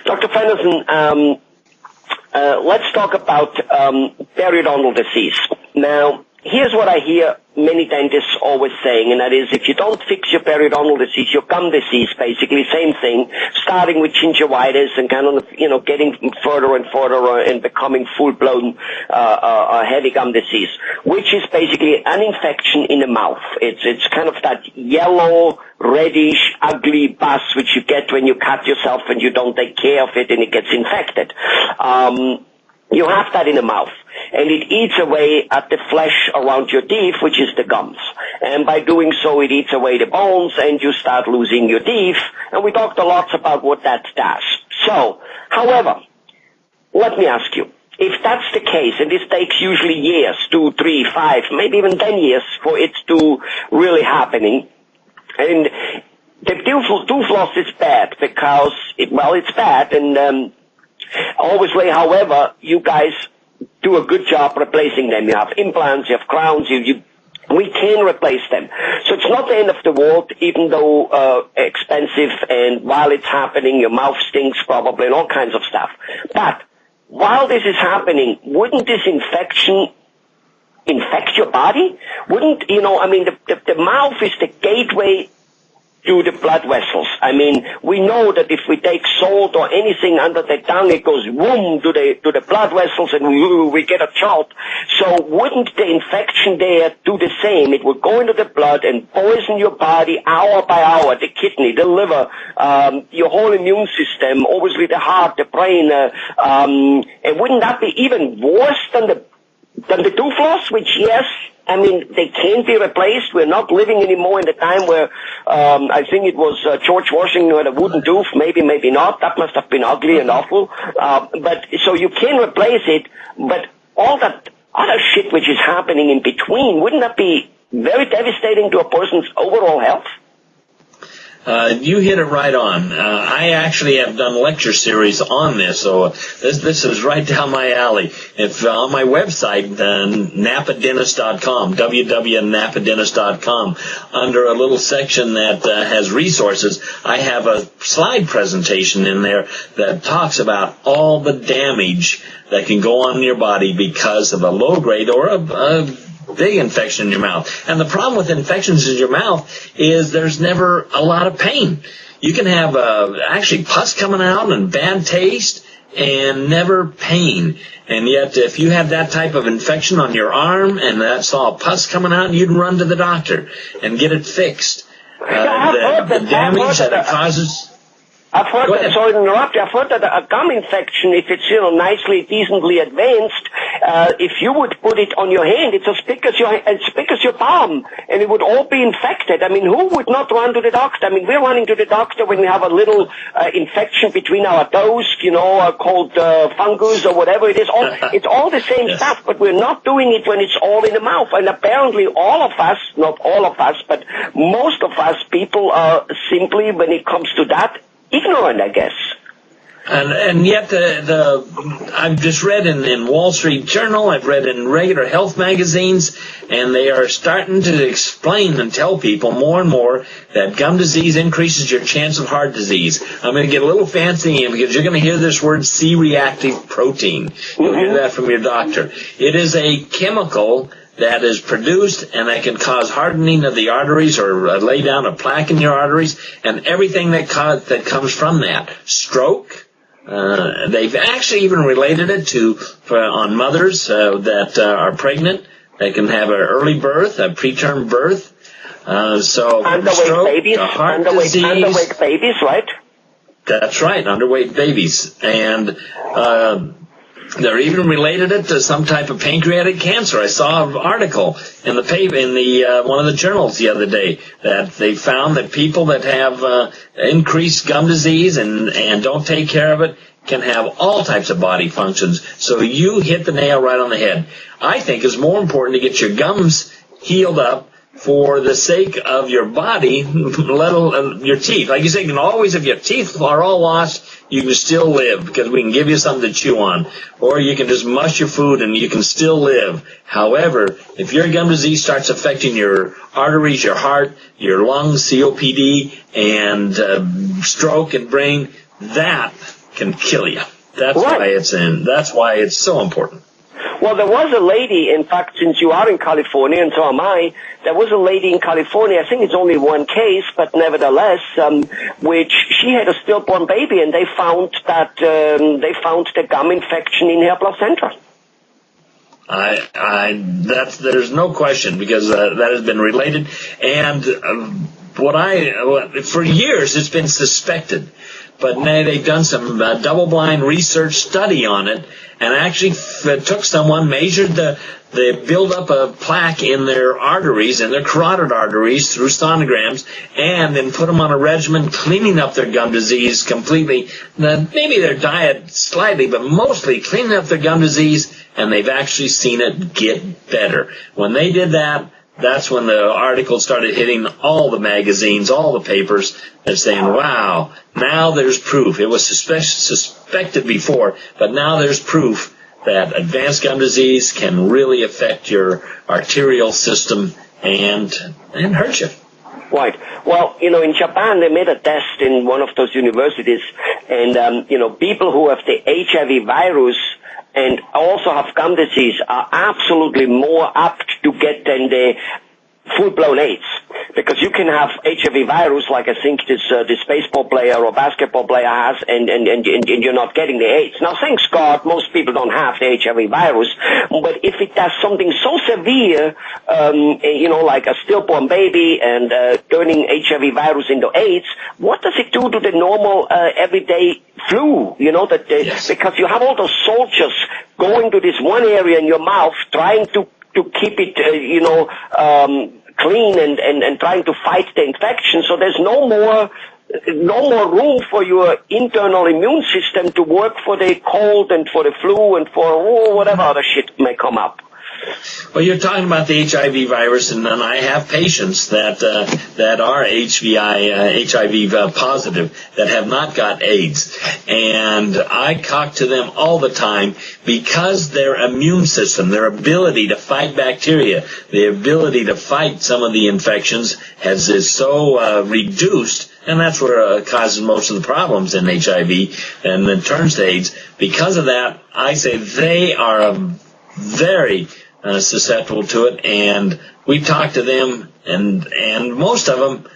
Dr. Fenderson, let's talk about periodontal disease. Now, here's what I hear many dentists always saying, and that is if you don't fix your periodontal disease, your gum disease, basically, same thing, starting with gingivitis and kind of, getting further and further and becoming full-blown heavy gum disease, which is basically an infection in the mouth. It's kind of that yellow, reddish, ugly pus which you get when you cut yourself and you don't take care of it and it gets infected. You have that in the mouth, and it eats away at the flesh around your teeth, which is the gums. And by doing so, it eats away the bones, and you start losing your teeth. And we talked a lot about what that does. So, however, let me ask you, if that's the case, and this takes usually years, 2, 3, 5, maybe even 10 years for it to really happening, and the tooth loss is bad because, it's bad, and always way, however, you guys do a good job replacing them. You have implants, you have crowns, we can replace them. So it's not the end of the world, even though expensive, and while it's happening, your mouth stinks probably and all kinds of stuff. But while this is happening, wouldn't this infection infect your body? Wouldn't, the mouth is the gateway to the blood vessels. I mean, we know that if we take salt or anything under the tongue, it goes boom to the blood vessels and we get a jolt. So wouldn't the infection there do the same? It would go into the blood and poison your body hour by hour, the kidney, the liver, your whole immune system, obviously the heart, the brain, and wouldn't that be even worse than the tooth loss, which, yes, they can be replaced. We're not living anymore in the time where, I think it was George Washington who had a wooden tooth, maybe not. That must have been ugly and awful. But so you can replace it, but all that other shit which is happening in between, wouldn't that be very devastating to a person's overall health? You hit it right on. I actually have done lecture series on this, so this is right down my alley. If on my website, napadentist.com, www.napadentist.com, under a little section that has resources, I have a slide presentation in there that talks about all the damage that can go on in your body because of a low grade or a big infection in your mouth. And the problem with infections in your mouth is there's never a lot of pain. You can have actually pus coming out and bad taste and never pain. And yet if you had that type of infection on your arm and that saw pus coming out, you'd run to the doctor and get it fixed. The damage that it causes... I've heard that, sorry to interrupt you, I've heard that a gum infection, if it's, nicely, decently advanced, if you would put it on your hand, it's as big as your palm, and it would all be infected. I mean, who would not run to the doctor? I mean, we're running to the doctor when we have a little infection between our toes, called fungus or whatever it is. It's all the same stuff, but we're not doing it when it's all in the mouth. And apparently all of us, not all of us, but most of us people are simply, when it comes to that, ignorant, I guess. And yet I've just read in Wall Street Journal, I've read in regular health magazines, and they are starting to explain and tell people more and more that gum disease increases your chance of heart disease. I'm going to get a little fancy because you're going to hear this word C-reactive protein. You'll hear that from your doctor. It is a chemical that is produced and that can cause hardening of the arteries or lay down a plaque in your arteries and everything that comes from that. Stroke. They've actually even related it to on mothers that are pregnant. They can have an early birth, a preterm birth. So underweight babies, underweight babies, right? That's right, underweight babies. And they're even related it to some type of pancreatic cancer. I saw an article in the paper, in the one of the journals the other day that they found that people that have increased gum disease and don't take care of it can have all types of body functions. So you hit the nail right on the head. I think it's more important to get your gums healed up for the sake of your body, let alone your teeth. Like you say, you can always, if your teeth are all lost, you can still live because we can give you something to chew on. Or you can just mush your food and you can still live. However, if your gum disease starts affecting your arteries, your heart, your lungs, COPD, and stroke and brain, that can kill you. That's right. That's why it's so important. Well, there was a lady, in fact, since you are in California, and so am I, there was a lady in California, I think it's only one case, but nevertheless, which she had a stillborn baby, and they found the gum infection in her placenta. There's no question, because that has been related, and for years it's been suspected. But now they've done some double-blind research study on it, and actually took someone, measured the buildup of plaque in their arteries, in their carotid arteries, through sonograms, and then put them on a regimen cleaning up their gum disease completely. Maybe their diet slightly, but mostly cleaning up their gum disease, and they've actually seen it get better. When they did that, that's when the article started hitting all the magazines, all the papers. They're saying, wow, now there's proof. It was suspected before, but now there's proof that advanced gum disease can really affect your arterial system and hurt you. Right. Well, in Japan, they made a test in one of those universities, and, people who have the HIV virus and also have gum disease are absolutely more apt to get than the full-blown AIDS. Because you can have HIV virus, like I think this baseball player or basketball player has, and you're not getting the AIDS. Now, thanks God, most people don't have the HIV virus, but if it does something so severe, like a stillborn baby and turning HIV virus into AIDS, what does it do to the normal everyday flu? Yes. Because you have all those soldiers going to this one area in your mouth, trying to keep it, clean and trying to fight the infection. So there's no more room for your internal immune system to work for the cold and for the flu and for whatever other shit may come up. Well, you're talking about the HIV virus, and I have patients that are HIV positive that have not got AIDS, and I talk to them all the time because their immune system, their ability to fight bacteria, the ability to fight some of the infections is so reduced, and that's what causes most of the problems in HIV and then turns to AIDS. Because of that, I say they are very susceptible to it, and we talk to them, and most of them,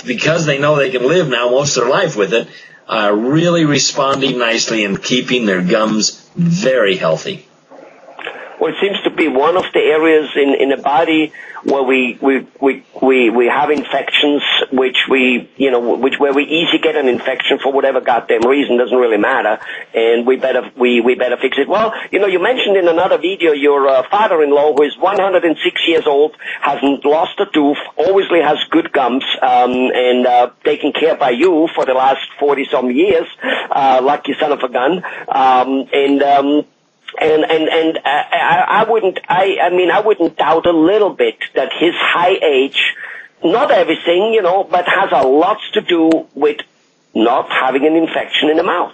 because they know they can live now most of their life with it, are really responding nicely and keeping their gums very healthy. Well, it seems to be one of the areas in the body where we have infections, where we easily get an infection for whatever goddamn reason, doesn't really matter, and we better fix it. Well, you mentioned in another video your father-in-law, who is 106 years old, hasn't lost a tooth, obviously has good gums, and taken care by you for the last 40-some years, lucky son of a gun, I wouldn't doubt a little bit that his high age, not everything, but has a lot to do with not having an infection in the mouth.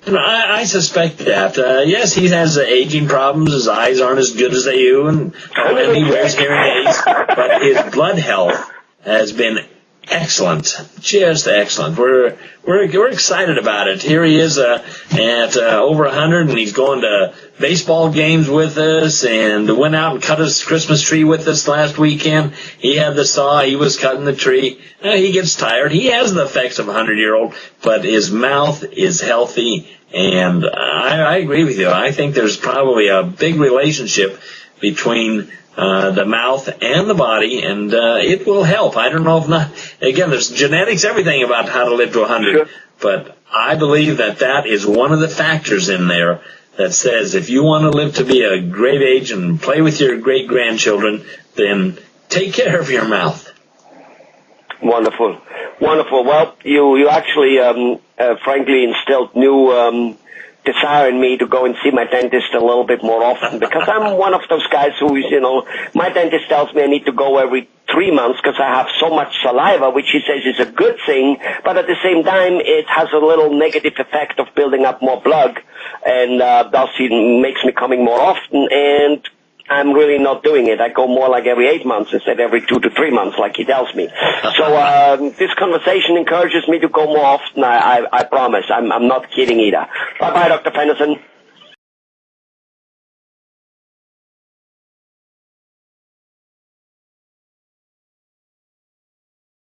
I suspect that. Yes, he has aging problems. His eyes aren't as good as they do, and he wears hearing aids. But his blood health has been excellent, just excellent. We're excited about it. Here he is at over 100, and he's going to baseball games with us, and went out and cut his Christmas tree with us last weekend. He had the saw. He was cutting the tree. He gets tired. He has the effects of a 100-year-old, but his mouth is healthy, and I agree with you. I think there's probably a big relationship between the mouth and the body, and it will help. I don't know if not. Again, there's genetics, everything about how to live to 100, sure. But I believe that is one of the factors in there that says if you want to live to be a great age and play with your great-grandchildren, then take care of your mouth. Wonderful. Well, you actually, frankly, instilled new desire in me to go and see my dentist a little bit more often, because I'm one of those guys who's, my dentist tells me I need to go every 3 months because I have so much saliva, which he says is a good thing, but at the same time it has a little negative effect of building up more blood, and thus it makes me coming more often, and I'm really not doing it. I go more like every 8 months instead of every 2 to 3 months, like he tells me. So this conversation encourages me to go more often. I promise. I'm not kidding either. Bye-bye, Dr. Fenderson.